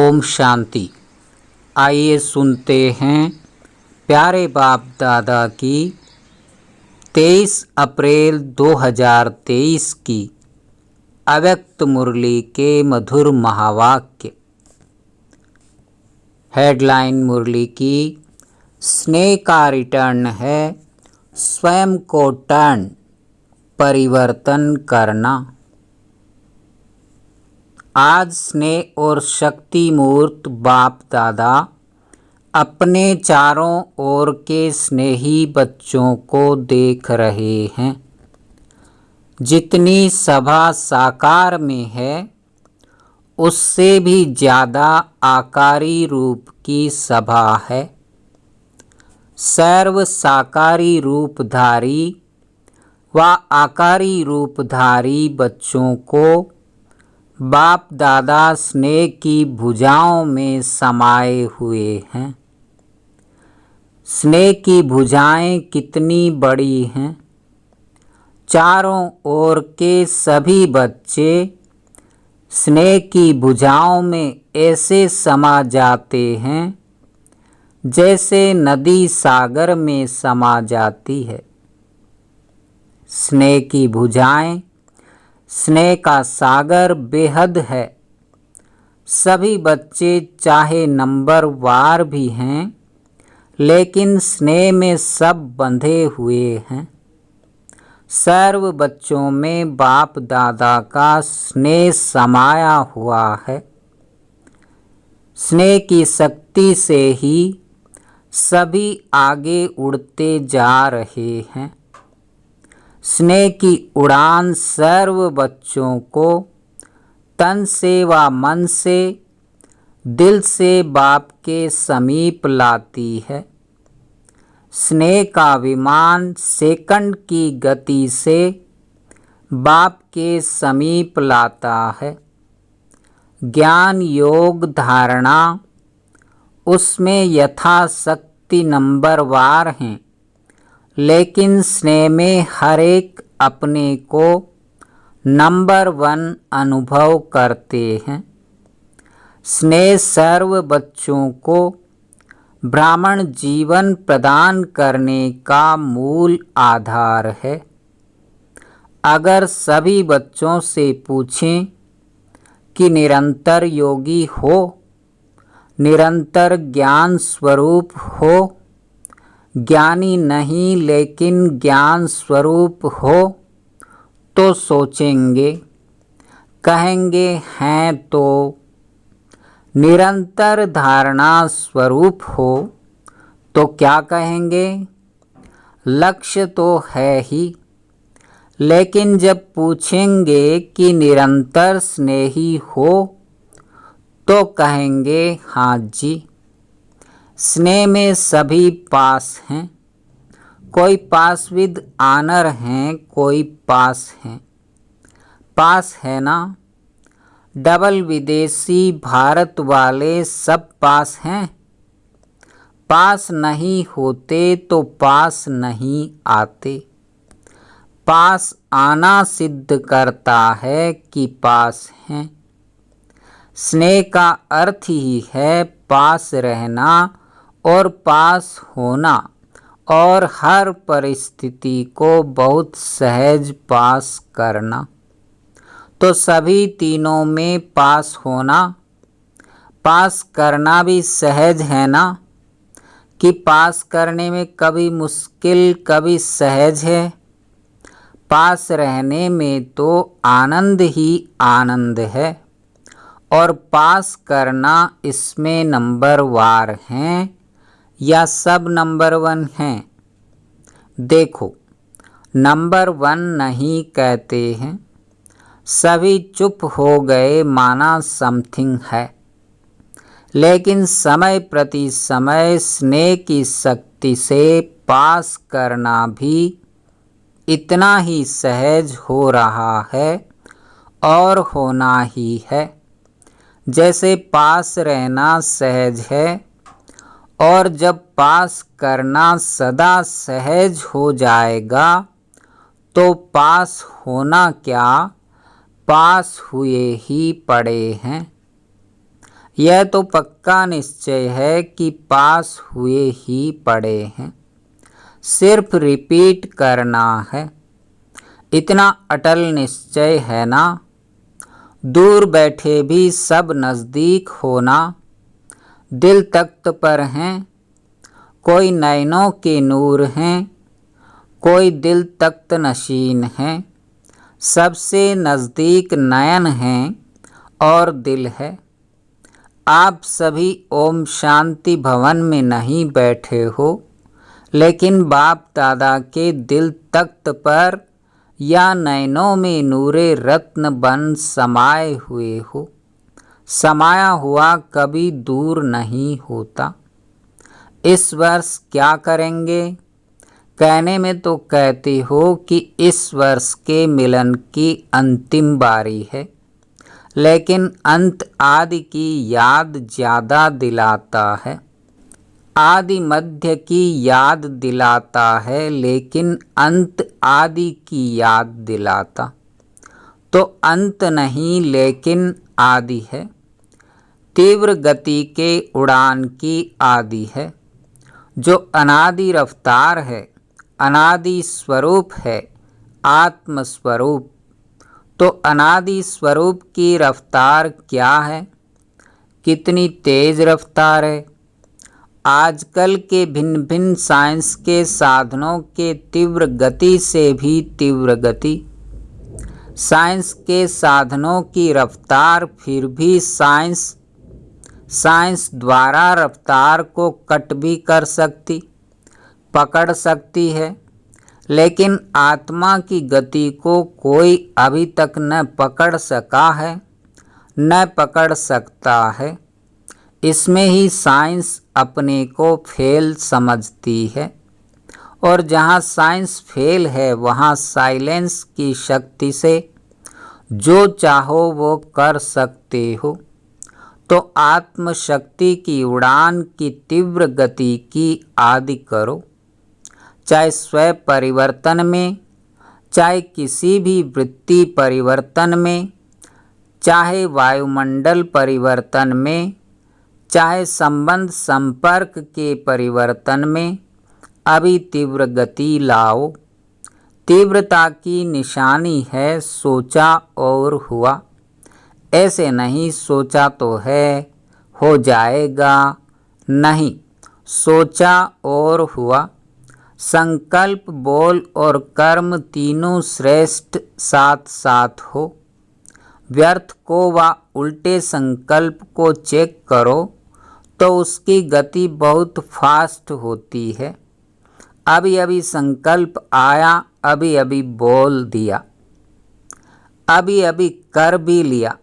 ओम शांति। आइए सुनते हैं प्यारे बाप दादा की 23 अप्रैल 2023 की अव्यक्त मुरली के मधुर महावाक्य। हेडलाइन मुरली की, स्नेह का रिटर्न है स्वयं को टर्न परिवर्तन करना। आज स्नेह और शक्ति मूर्त बाप दादा अपने चारों ओर के स्नेही बच्चों को देख रहे हैं। जितनी सभा साकार में है उससे भी ज़्यादा आकारी रूप की सभा है। सर्व साकारी रूपधारी व आकारी रूपधारी बच्चों को बाप दादा स्नेह की भुजाओं में समाये हुए हैं। स्नेह की भुजाएं कितनी बड़ी हैं। चारों ओर के सभी बच्चे स्नेह की भुजाओं में ऐसे समा जाते हैं जैसे नदी सागर में समा जाती है। स्नेह की भुजाएं, स्नेह का सागर बेहद है। सभी बच्चे चाहे नंबर वार भी हैं लेकिन स्नेह में सब बंधे हुए हैं। सर्व बच्चों में बाप दादा का स्नेह समाया हुआ है। स्नेह की शक्ति से ही सभी आगे उड़ते जा रहे हैं। स्नेह की उड़ान सर्व बच्चों को तन से व मन से, दिल से बाप के समीप लाती है। स्नेह का विमान सेकंड की गति से बाप के समीप लाता है। ज्ञान योग धारणा उसमें यथाशक्ति नंबरवार हैं लेकिन स्नेह में हर एक अपने को नंबर 1 अनुभव करते हैं। स्नेह सर्व बच्चों को ब्राह्मण जीवन प्रदान करने का मूल आधार है। अगर सभी बच्चों से पूछें कि निरंतर योगी हो, निरंतर ज्ञान स्वरूप हो, ज्ञानी नहीं लेकिन ज्ञान स्वरूप हो, तो सोचेंगे, कहेंगे हैं तो। निरंतर धारणा स्वरूप हो तो क्या कहेंगे, लक्ष्य तो है ही। लेकिन जब पूछेंगे कि निरंतर स्नेही हो तो कहेंगे हाँ जी। स्नेह में सभी पास हैं। कोई पास विद आनर हैं, कोई पास हैं। पास है ना। डबल विदेशी भारत वाले सब पास हैं। पास नहीं होते तो पास नहीं आते। पास आना सिद्ध करता है कि पास हैं। स्नेह का अर्थ ही है पास रहना और पास होना और हर परिस्थिति को बहुत सहज पास करना। तो सभी तीनों में पास होना, पास करना भी सहज है ना, कि पास करने में कभी मुश्किल कभी सहज है। पास रहने में तो आनंद ही आनंद है और पास करना इसमें नंबर वार हैं या सब नंबर 1 हैं। देखो, नंबर 1 नहीं कहते हैं। सभी चुप हो गए माना समथिंग है। लेकिन समय प्रति समय स्नेह की शक्ति से पास करना भी इतना ही सहज हो रहा है और होना ही है जैसे पास रहना सहज है। और जब पास करना सदा सहज हो जाएगा तो पास होना क्या, पास हुए ही पड़े हैं। यह तो पक्का निश्चय है कि पास हुए ही पड़े हैं, सिर्फ रिपीट करना है। इतना अटल निश्चय है ना, दूर बैठे भी सब नज़दीक होना। दिल तख्त पर हैं, कोई नैनों के नूर हैं, कोई दिल तख्त नशीन हैं। सबसे नज़दीक नयन हैं और दिल है। आप सभी ओम शांति भवन में नहीं बैठे हो, लेकिन बाप दादा के दिल तख्त पर या नैनों में नूरे रत्न बन समाये हुए हो। समाया हुआ कभी दूर नहीं होता। इस वर्ष क्या करेंगे? कहने में तो कहते हो कि इस वर्ष के मिलन की अंतिम बारी है, लेकिन अंत आदि की याद ज़्यादा दिलाता है। आदि मध्य की याद दिलाता है, लेकिन अंत आदि की याद दिलाता। तो अंत नहीं लेकिन आदि है, तीव्र गति के उड़ान की आदि है, जो अनादि रफ्तार है, अनादि स्वरूप है, आत्म स्वरूप। तो अनादि स्वरूप की रफ्तार क्या है? कितनी तेज रफ्तार है। आजकल के भिन्न भिन्न साइंस के साधनों के तीव्र गति से भी तीव्र गति। साइंस के साधनों की रफ्तार फिर भी साइंस द्वारा रफ्तार को कट भी कर सकती, पकड़ सकती है, लेकिन आत्मा की गति को कोई अभी तक न पकड़ सका है, न पकड़ सकता है। इसमें ही साइंस अपने को फेल समझती है, और जहाँ साइंस फेल है वहाँ साइलेंस की शक्ति से जो चाहो वो कर सकते हो। तो आत्म शक्ति की उड़ान की तीव्र गति की आदि करो, चाहे स्वयं परिवर्तन में, चाहे किसी भी वृत्ति परिवर्तन में, चाहे वायुमंडल परिवर्तन में, चाहे संबंध संपर्क के परिवर्तन में। अभी तीव्र गति लाओ। तीव्रता की निशानी है सोचा और हुआ। ऐसे नहीं सोचा तो है, हो जाएगा, नहीं, सोचा और हुआ। संकल्प, बोल और कर्म तीनों श्रेष्ठ साथ साथ हो। व्यर्थ को व उल्टे संकल्प को चेक करो तो उसकी गति बहुत फास्ट होती है। अभी अभी संकल्प आया, अभी अभी बोल दिया, अभी अभी कर भी लिया।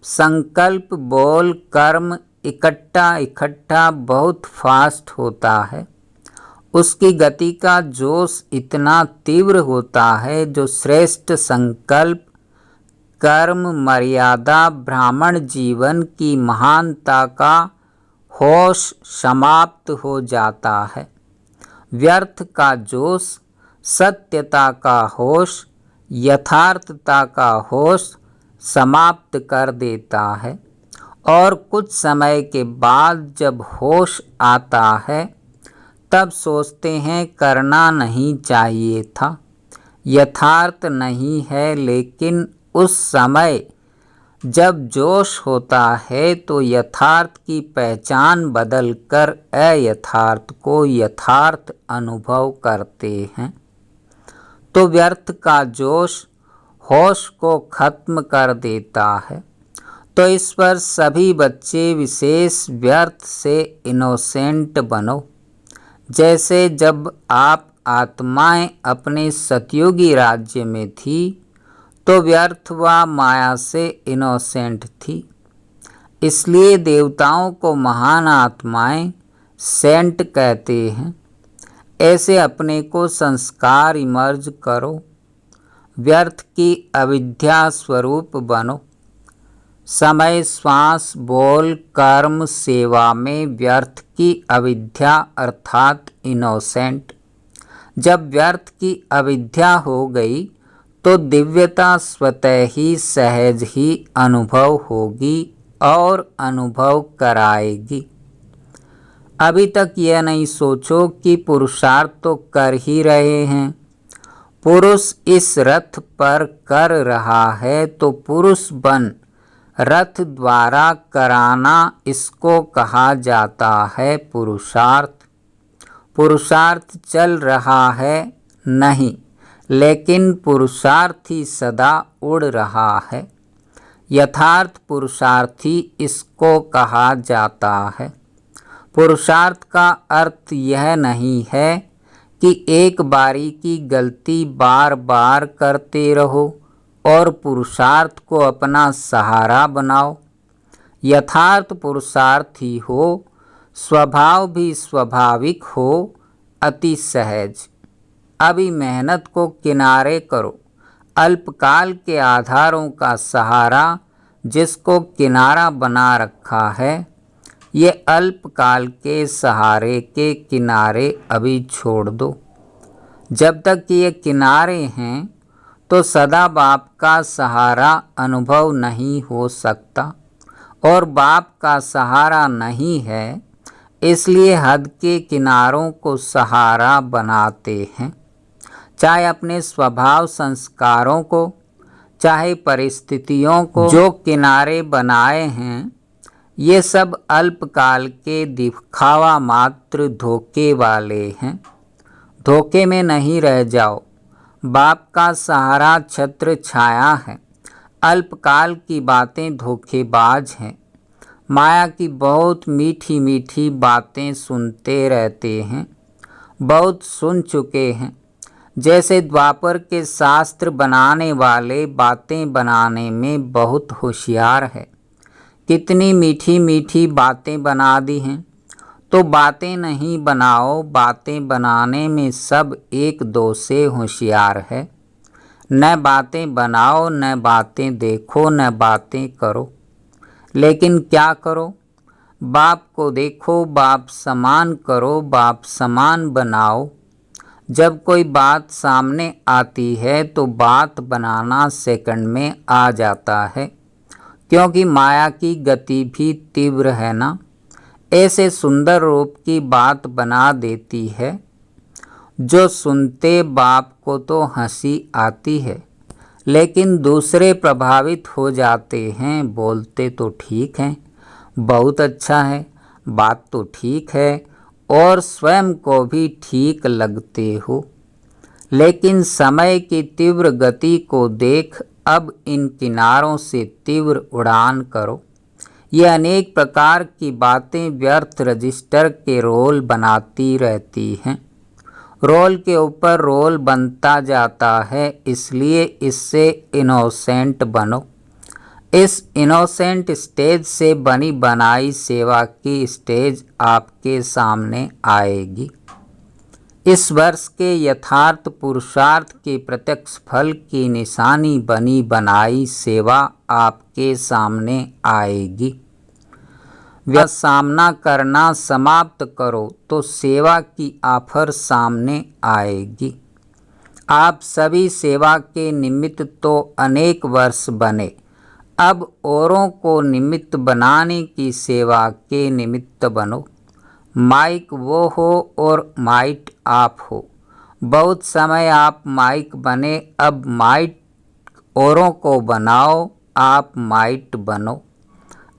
संकल्प, बोल, कर्म इकट्ठा बहुत फास्ट होता है। उसकी गति का जोश इतना तीव्र होता है, जो श्रेष्ठ संकल्प, कर्म, मर्यादा, ब्राह्मण जीवन की महानता का होश समाप्त हो जाता है। व्यर्थ का जोश, सत्यता का होश, यथार्थता का होश समाप्त कर देता है। और कुछ समय के बाद जब होश आता है, तब सोचते हैं करना नहीं चाहिए था। यथार्थ नहीं है, लेकिन उस समय जब जोश होता है तो यथार्थ की पहचान बदलकर अयथार्थ को यथार्थ अनुभव करते हैं। तो व्यर्थ का जोश होश को खत्म कर देता है। तो इस पर सभी बच्चे विशेष व्यर्थ से इनोसेंट बनो। जैसे जब आप आत्माएं अपने सतयुगी राज्य में थी तो व्यर्थ व माया से इनोसेंट थी। इसलिए देवताओं को महान आत्माएं सेंट कहते हैं। ऐसे अपने को संस्कार इमर्ज करो, व्यर्थ की अविद्या स्वरूप बनो। समय, श्वास, बोल, कर्म, सेवा में व्यर्थ की अविद्या अर्थात इनोसेंट। जब व्यर्थ की अविद्या हो गई तो दिव्यता स्वतः ही सहज ही अनुभव होगी और अनुभव कराएगी। अभी तक यह नहीं सोचो कि पुरुषार्थ तो कर ही रहे हैं। पुरुष इस रथ पर कर रहा है तो पुरुष बन रथ द्वारा कराना, इसको कहा जाता है पुरुषार्थ। पुरुषार्थ चल रहा है नहीं, लेकिन पुरुषार्थी सदा उड़ रहा है। यथार्थ पुरुषार्थी इसको कहा जाता है। पुरुषार्थ का अर्थ यह नहीं है कि एक बारी की गलती बार बार करते रहो और पुरुषार्थ को अपना सहारा बनाओ। यथार्थ पुरुषार्थी हो, स्वभाव भी स्वाभाविक हो, अति सहज। अभी मेहनत को किनारे करो। अल्पकाल के आधारों का सहारा जिसको किनारा बना रखा है, ये अल्पकाल के सहारे के किनारे अभी छोड़ दो। जब तक ये किनारे हैं तो सदा बाप का सहारा अनुभव नहीं हो सकता, और बाप का सहारा नहीं है, इसलिए हद के किनारों को सहारा बनाते हैं। चाहे अपने स्वभाव संस्कारों को, चाहे परिस्थितियों को जो किनारे बनाए हैं, ये सब अल्पकाल के दिखावा मात्र धोखे वाले हैं। धोखे में नहीं रह जाओ। बाप का सहारा छत्र छाया है। अल्पकाल की बातें धोखेबाज हैं। माया की बहुत मीठी मीठी बातें सुनते रहते हैं। बहुत सुन चुके हैं। जैसे द्वापर के शास्त्र बनाने वाले बातें बनाने में बहुत होशियार है। कितनी मीठी मीठी बातें बना दी हैं। तो बातें नहीं बनाओ, बातें बनाने में सब एक दो से होशियार है। न बातें बनाओ, न बातें देखो, न बातें करो। लेकिन क्या करो? बाप को देखो, बाप समान करो, बाप समान बनाओ। जब कोई बात सामने आती है तो बात बनाना सेकंड में आ जाता है, क्योंकि माया की गति भी तीव्र है ना। ऐसे सुंदर रूप की बात बना देती है, जो सुनते बाप को तो हंसी आती है, लेकिन दूसरे प्रभावित हो जाते हैं। बोलते तो ठीक हैं, बहुत अच्छा है, बात तो ठीक है, और स्वयं को भी ठीक लगते हो, लेकिन समय की तीव्र गति को देख अब इन किनारों से तीव्र उड़ान करो। ये अनेक प्रकार की बातें व्यर्थ रजिस्टर के रोल बनाती रहती हैं। रोल के ऊपर रोल बनता जाता है, इसलिए इससे इनोसेंट बनो। इस इनोसेंट स्टेज से बनी बनाई सेवा की स्टेज आपके सामने आएगी। इस वर्ष के यथार्थ पुरुषार्थ के प्रत्यक्ष फल की निशानी बनी बनाई सेवा आपके सामने आएगी। वह सामना करना समाप्त करो तो सेवा की ऑफर सामने आएगी। आप सभी सेवा के निमित्त तो अनेक वर्ष बने, अब औरों को निमित्त बनाने की सेवा के निमित्त बनो। माइक वो हो और माइट आप हो। बहुत समय आप माइक बने, अब माइट औरों को बनाओ, आप माइट बनो।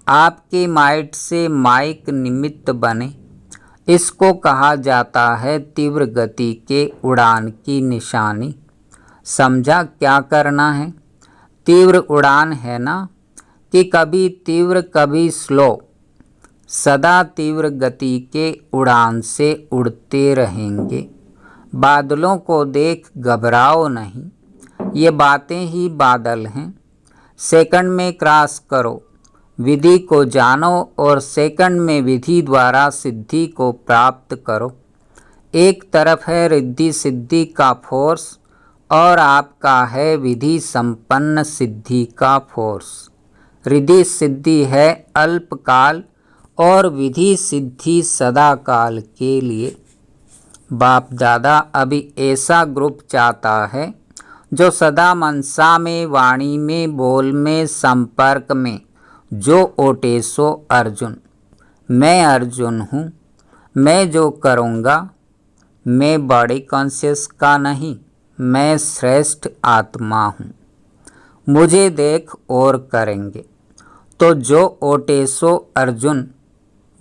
आपके माइट से माइक निमित्त बने। इसको कहा जाता है तीव्र गति के उड़ान की निशानी। समझा क्या करना है? तीव्र उड़ान है ना, कि कभी तीव्र कभी स्लो, सदा तीव्र गति के उड़ान से उड़ते रहेंगे। बादलों को देख घबराओ नहीं, ये बातें ही बादल हैं। सेकंड में क्रॉस करो, विधि को जानो और सेकंड में विधि द्वारा सिद्धि को प्राप्त करो। एक तरफ है रिद्धि सिद्धि का फोर्स और आपका है विधि संपन्न सिद्धि का फोर्स। रिद्धि सिद्धि है अल्पकाल और विधि सिद्धि सदा काल के लिए। बाप दादा अभी ऐसा ग्रुप चाहता है जो सदा मनसा में, वाणी में, बोल में, संपर्क में, जो ओटे सो अर्जुन, मैं अर्जुन हूँ, मैं जो करूँगा मैं बॉडी कॉन्शियस का नहीं, मैं श्रेष्ठ आत्मा हूँ, मुझे देख और करेंगे। तो जो ओटे सो अर्जुन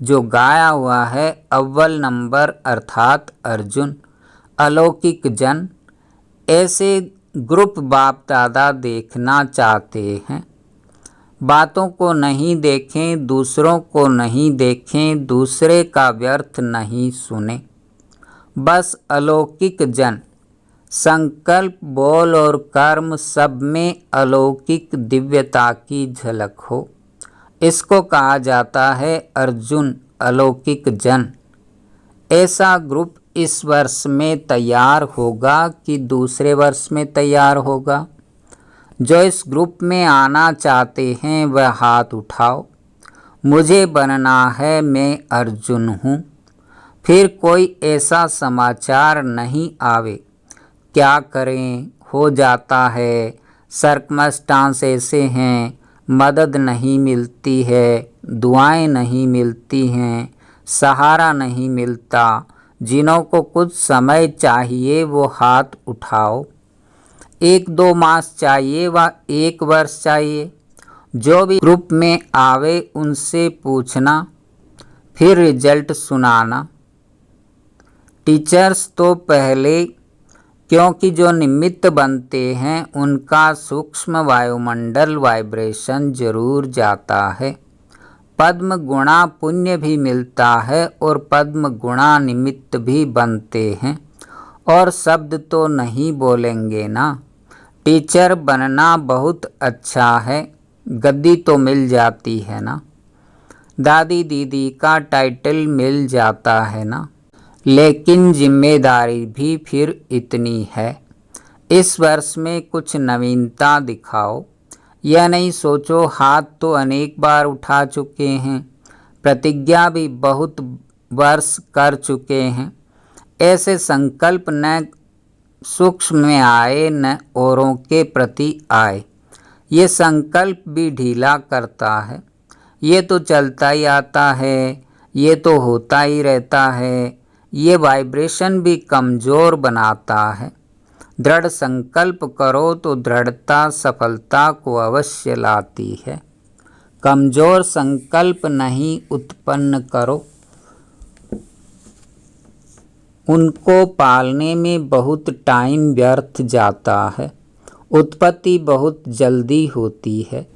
जो गाया हुआ है अव्वल नंबर अर्थात अर्जुन, अलौकिक जन, ऐसे ग्रुप बाप दादा देखना चाहते हैं। बातों को नहीं देखें, दूसरों को नहीं देखें, दूसरे का व्यर्थ नहीं सुने, बस अलौकिक जन, संकल्प बोल और कर्म सब में अलौकिक दिव्यता की झलक हो। इसको कहा जाता है अर्जुन अलौकिक जन। ऐसा ग्रुप इस वर्ष में तैयार होगा कि दूसरे वर्ष में तैयार होगा? जो इस ग्रुप में आना चाहते हैं वह हाथ उठाओ। मुझे बनना है, मैं अर्जुन हूँ। फिर कोई ऐसा समाचार नहीं आवे, क्या करें हो जाता है, सर्कमस्टांस ऐसे हैं, मदद नहीं मिलती है, दुआएं नहीं मिलती हैं, सहारा नहीं मिलता। जिन्हों को कुछ समय चाहिए वो हाथ उठाओ। 1-2 मास चाहिए व 1 वर्ष चाहिए, जो भी ग्रुप में आवे उनसे पूछना, फिर रिजल्ट सुनाना। टीचर्स तो पहले, क्योंकि जो निमित्त बनते हैं उनका सूक्ष्म वायुमंडल वाइब्रेशन जरूर जाता है। पद्म गुणा पुण्य भी मिलता है और पद्म गुणा निमित्त भी बनते हैं। और शब्द तो नहीं बोलेंगे ना। टीचर बनना बहुत अच्छा है, गद्दी तो मिल जाती है ना, दादी दीदी का टाइटल मिल जाता है ना, लेकिन जिम्मेदारी भी फिर इतनी है। इस वर्ष में कुछ नवीनता दिखाओ। यह नहीं सोचो हाथ तो अनेक बार उठा चुके हैं, प्रतिज्ञा भी बहुत वर्ष कर चुके हैं। ऐसे संकल्प न सूक्ष्म में आए न औरों के प्रति आए। ये संकल्प भी ढीला करता है। ये तो चलता ही आता है, ये तो होता ही रहता है। ये वाइब्रेशन भी कमज़ोर बनाता है। दृढ़ संकल्प करो तो दृढ़ता सफलता को अवश्य लाती है। कमज़ोर संकल्प नहीं उत्पन्न करो, उनको पालने में बहुत टाइम व्यर्थ जाता है। उत्पत्ति बहुत जल्दी होती है,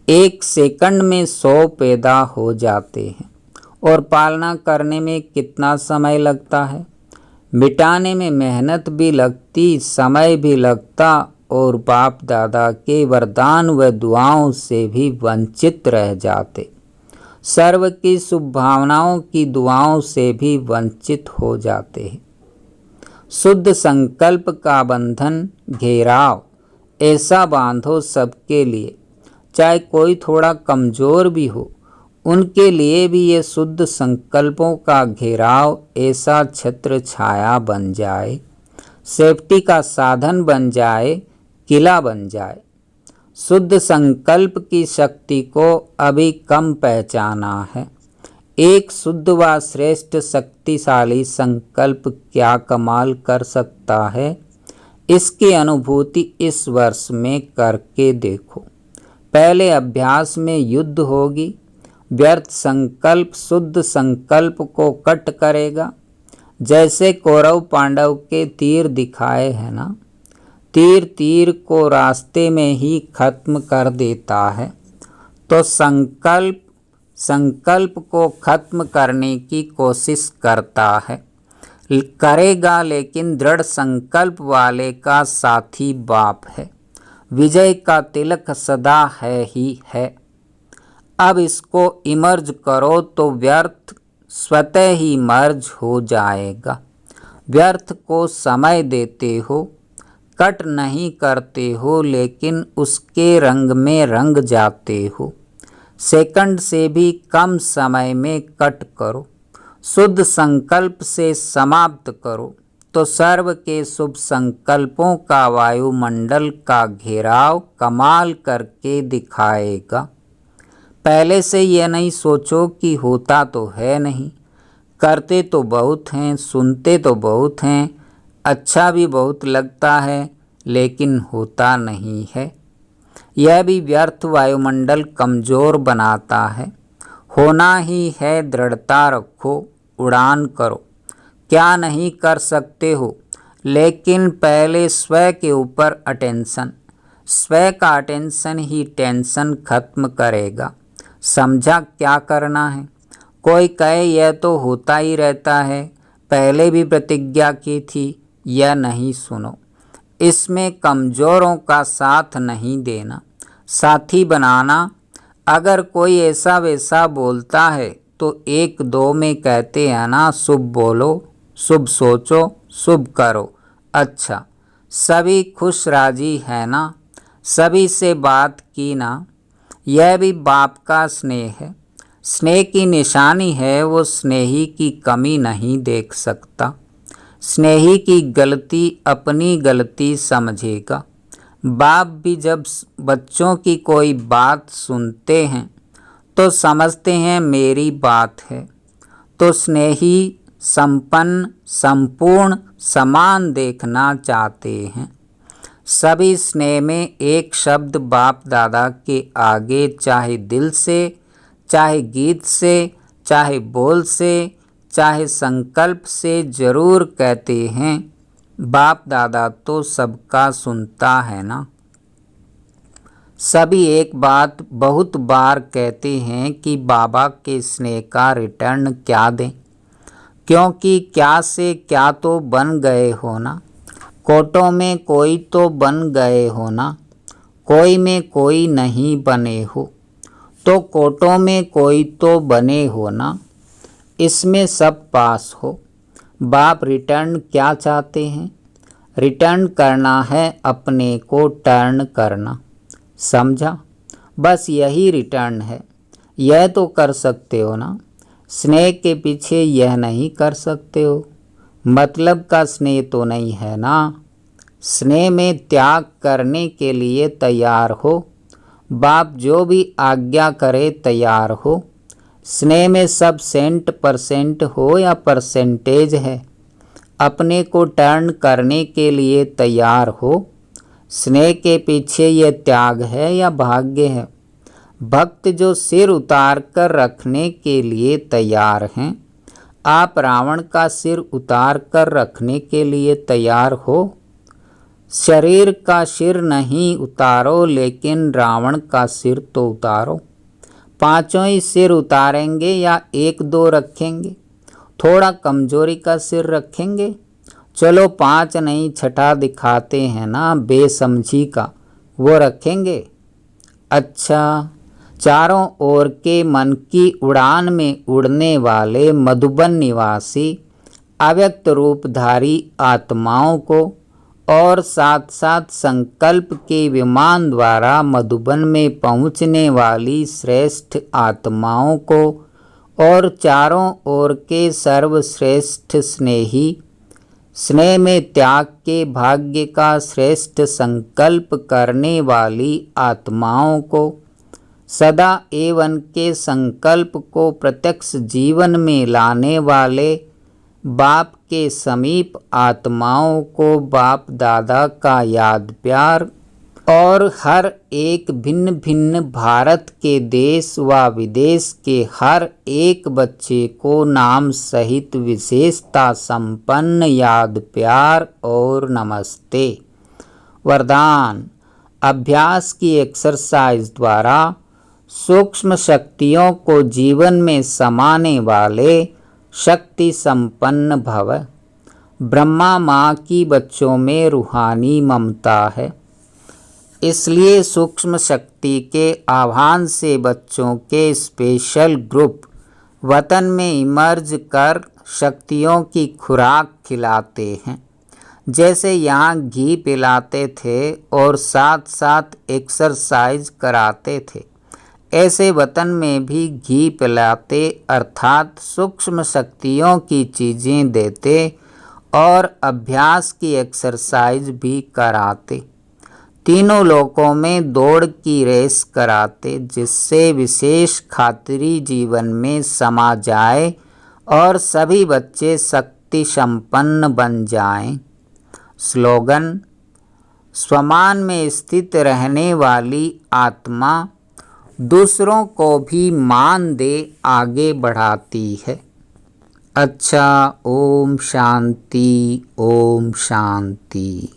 1 सेकंड में 100 पैदा हो जाते हैं। और पालना करने में कितना समय लगता है। मिटाने में मेहनत भी लगती, समय भी लगता, और बाप दादा के वरदान व दुआओं से भी वंचित रह जाते। सर्व की शुभ भावनाओं की दुआओं से भी वंचित हो जाते हैं। शुद्ध संकल्प का बंधन घेराव ऐसा बांधो सबके लिए, चाहे कोई थोड़ा कमज़ोर भी हो, उनके लिए भी ये शुद्ध संकल्पों का घेराव ऐसा छत्र छाया बन जाए, सेफ्टी का साधन बन जाए, किला बन जाए। शुद्ध संकल्प की शक्ति को अभी कम पहचाना है। एक शुद्ध व श्रेष्ठ शक्तिशाली संकल्प क्या कमाल कर सकता है, इसकी अनुभूति इस वर्ष में करके देखो। पहले अभ्यास में युद्ध होगी। व्यर्थ संकल्प शुद्ध संकल्प को कट करेगा। जैसे कौरव पांडव के तीर दिखाए हैं ना, तीर तीर को रास्ते में ही खत्म कर देता है। तो संकल्प को खत्म करने की कोशिश करता है, करेगा, लेकिन दृढ़ संकल्प वाले का साथी बाप है। विजय का तिलक सदा है ही है। अब इसको इमर्ज करो तो व्यर्थ स्वतः ही मर्ज हो जाएगा। व्यर्थ को समय देते हो, कट नहीं करते हो, लेकिन उसके रंग में रंग जाते हो। सेकंड से भी कम समय में कट करो। शुद्ध संकल्प से समाप्त करो तो सर्व के शुभ संकल्पों का वायुमंडल का घेराव कमाल करके दिखाएगा। पहले से यह नहीं सोचो कि होता तो है नहीं, करते तो बहुत हैं, सुनते तो बहुत हैं, अच्छा भी बहुत लगता है, लेकिन होता नहीं है। यह भी व्यर्थ वायुमंडल कमज़ोर बनाता है। होना ही है, दृढ़ता रखो, उड़ान करो। क्या नहीं कर सकते हो, लेकिन पहले स्व के ऊपर अटेंशन। स्व का अटेंशन ही टेंशन खत्म करेगा। समझा क्या करना है? कोई कहे यह तो होता ही रहता है, पहले भी प्रतिज्ञा की थी, यह नहीं सुनो। इसमें कमज़ोरों का साथ नहीं देना, साथी बनाना। अगर कोई ऐसा वैसा बोलता है तो एक दो में कहते हैं ना, शुभ बोलो, शुभ सोचो, शुभ करो। अच्छा, सभी खुश राजी है ना? सभी से बात की ना? यह भी बाप का स्नेह है। स्नेह की निशानी है, वो स्नेही की कमी नहीं देख सकता। स्नेही की गलती अपनी गलती समझेगा। बाप भी जब बच्चों की कोई बात सुनते हैं तो समझते हैं मेरी बात है, तो स्नेही संपन्न, संपूर्ण, समान देखना चाहते हैं। सभी स्नेह में एक शब्द बाप दादा के आगे, चाहे दिल से, चाहे गीत से, चाहे बोल से, चाहे संकल्प से जरूर कहते हैं। बाप दादा तो सबका सुनता है ना। सभी एक बात बहुत बार कहते हैं कि बाबा के स्नेह का रिटर्न क्या दें, क्योंकि क्या से क्या तो बन गए हो ना। कोटों में कोई तो बन गए हो ना, कोई में कोई नहीं बने हो, तो कोटों में कोई तो बने हो ना। इसमें सब पास हो। बाप रिटर्न क्या चाहते हैं? रिटर्न करना है, अपने को टर्न करना। समझा? बस यही रिटर्न है। यह तो कर सकते हो ना। स्नेह के पीछे यह नहीं कर सकते हो, मतलब का स्नेह तो नहीं है ना। स्नेह में त्याग करने के लिए तैयार हो। बाप जो भी आज्ञा करे तैयार हो। स्नेह में सब %% हो या परसेंटेज है, अपने को टर्न करने के लिए तैयार हो। स्नेह के पीछे यह त्याग है या भाग्य है? भक्त जो सिर उतार कर रखने के लिए तैयार हैं। आप रावण का सिर उतार कर रखने के लिए तैयार हो। शरीर का सिर नहीं उतारो, लेकिन रावण का सिर तो उतारो। पांचों ही सिर उतारेंगे या एक दो रखेंगे? थोड़ा कमजोरी का सिर रखेंगे? चलो 5 नहीं, छठा दिखाते हैं ना, बेसमझी का, वो रखेंगे। अच्छा, चारों ओर के मन की उड़ान में उड़ने वाले मधुबन निवासी अव्यक्त रूपधारी आत्माओं को और साथ साथ संकल्प के विमान द्वारा मधुबन में पहुँचने वाली श्रेष्ठ आत्माओं को और चारों ओर के सर्वश्रेष्ठ स्नेही, स्नेह में त्याग के भाग्य का श्रेष्ठ संकल्प करने वाली आत्माओं को, सदा एवं के संकल्प को प्रत्यक्ष जीवन में लाने वाले बाप के समीप आत्माओं को बाप दादा का याद प्यार और हर एक भिन्न भिन्न भारत के देश व विदेश के हर एक बच्चे को नाम सहित विशेषता संपन्न याद प्यार और नमस्ते। वरदान: अभ्यास की एक्सरसाइज द्वारा सूक्ष्म शक्तियों को जीवन में समाने वाले शक्ति संपन्न भव। ब्रह्मा माँ की बच्चों में रूहानी ममता है, इसलिए सूक्ष्म शक्ति के आह्वान से बच्चों के स्पेशल ग्रुप वतन में इमर्ज कर शक्तियों की खुराक खिलाते हैं। जैसे यहाँ घी पिलाते थे और साथ साथ एक्सरसाइज कराते थे, ऐसे वतन में भी घी पिलाते, अर्थात सूक्ष्म शक्तियों की चीज़ें देते और अभ्यास की एक्सरसाइज भी कराते, तीनों लोकों में दौड़ की रेस कराते, जिससे विशेष खातिरी जीवन में समा जाए और सभी बच्चे शक्ति संपन्न बन जाएं। स्लोगन: स्वमान में स्थित रहने वाली आत्मा दूसरों को भी मान दे आगे बढ़ाती है। अच्छा, ओम शांति, ओम शांति।